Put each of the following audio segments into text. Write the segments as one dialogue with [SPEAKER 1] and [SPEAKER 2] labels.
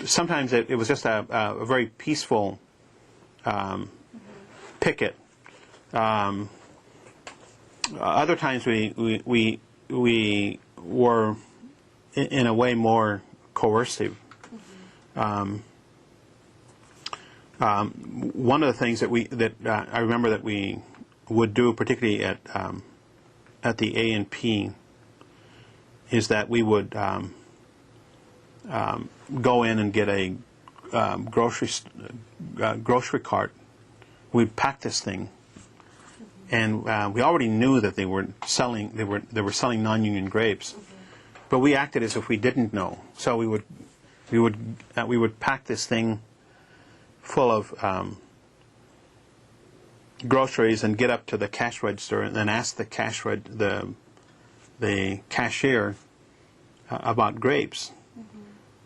[SPEAKER 1] sometimes it was just a very peaceful picket. Other times we were in a way more coercive. One of the things that I remember that we would do, particularly at the A&P, is that we would go in and get a grocery cart. We'd pack this thing, and we already knew that they were selling non-union grapes, but we acted as if we didn't know. So we would pack this thing full of groceries and get up to the cash register and then ask the cashier about grapes,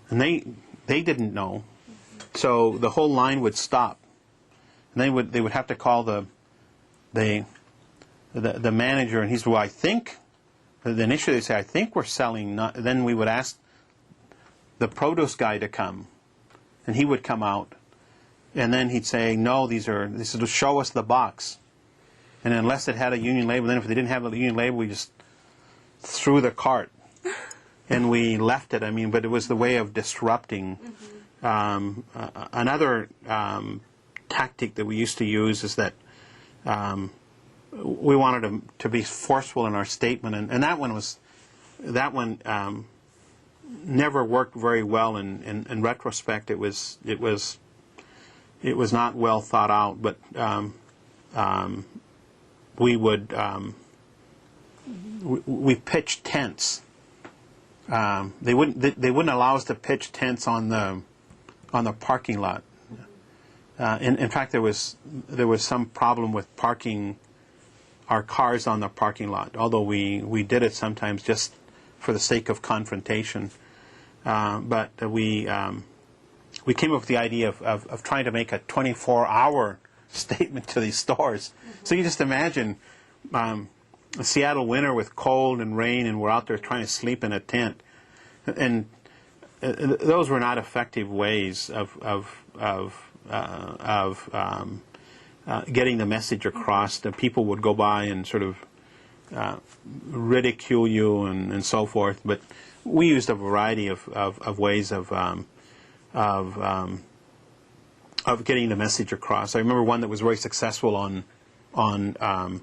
[SPEAKER 1] and they didn't know, so the whole line would stop, and they would have to call the manager, and he said, well, I think. Initially they say, I think we're selling. Then we would ask the produce guy to come, and he would come out, and then he'd say, no, this is to show us the box, and unless it had a union label, then if they didn't have a union label, we just threw the cart, and we left it. I mean, but it was the way of disrupting. Another tactic that we used to use is that we wanted to be forceful in our statement, and that one never worked very well. In retrospect, it was not well thought out. But we pitched tents. They wouldn't allow us to pitch tents on the parking lot. In fact, there was some problem with parking our cars on the parking lot, although we did it sometimes just for the sake of confrontation. But we came up with the idea of trying to make a 24-hour statement to these stores. So you just imagine a Seattle winter with cold and rain, and we're out there trying to sleep in a tent. And those were not effective ways of getting the message across. The people would go by and sort of ridicule you and so forth. But we used a variety of ways of getting the message across. I remember one that was very successful on the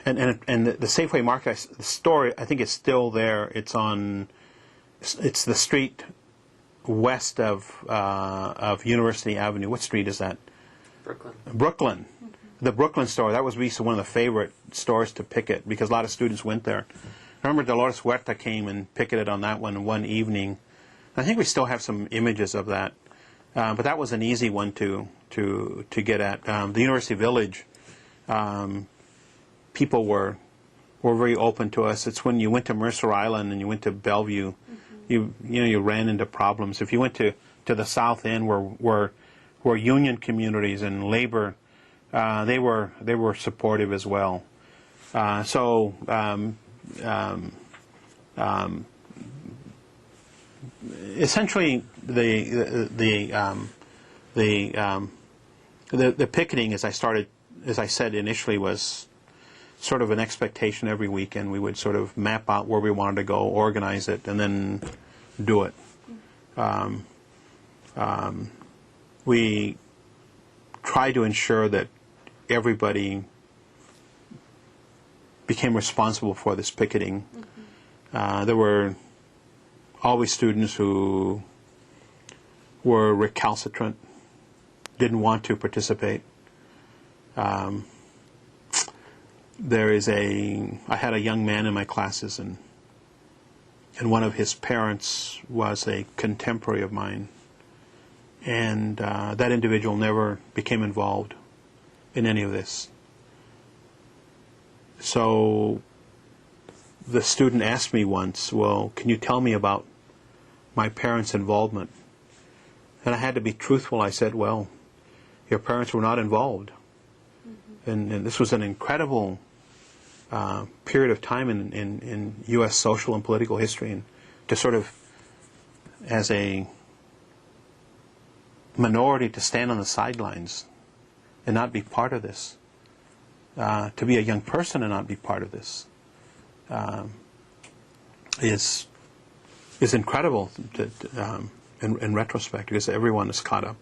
[SPEAKER 1] Safeway Market the store. I think it's still there. It's the street west of University Avenue. What street is that? Brooklyn. The Brooklyn store. That was one of the favorite stores to picket because a lot of students went there. I remember Dolores Huerta came and picketed on that one evening. I think we still have some images of that, but that was an easy one to get at. The University Village, people were very open to us. It's when you went to Mercer Island and you went to Bellevue, you ran into problems. If you went to the South End, where union communities and labor, they were supportive as well. Essentially, the picketing, as I said initially, was sort of an expectation every weekend. We would sort of map out where we wanted to go, organize it, and then do it. We tried to ensure that everybody became responsible for this picketing. There were always students who were recalcitrant, didn't want to participate. I had a young man in my classes, and one of his parents was a contemporary of mine, and that individual never became involved in any of this. So the student asked me once, well, can you tell me about my parents' involvement? And I had to be truthful. I said, well, your parents were not involved. And this was an incredible period of time in U.S. social and political history, and to sort of as a minority to stand on the sidelines and not be part of this, to be a young person and not be part of this, is incredible in retrospect, because everyone is caught up.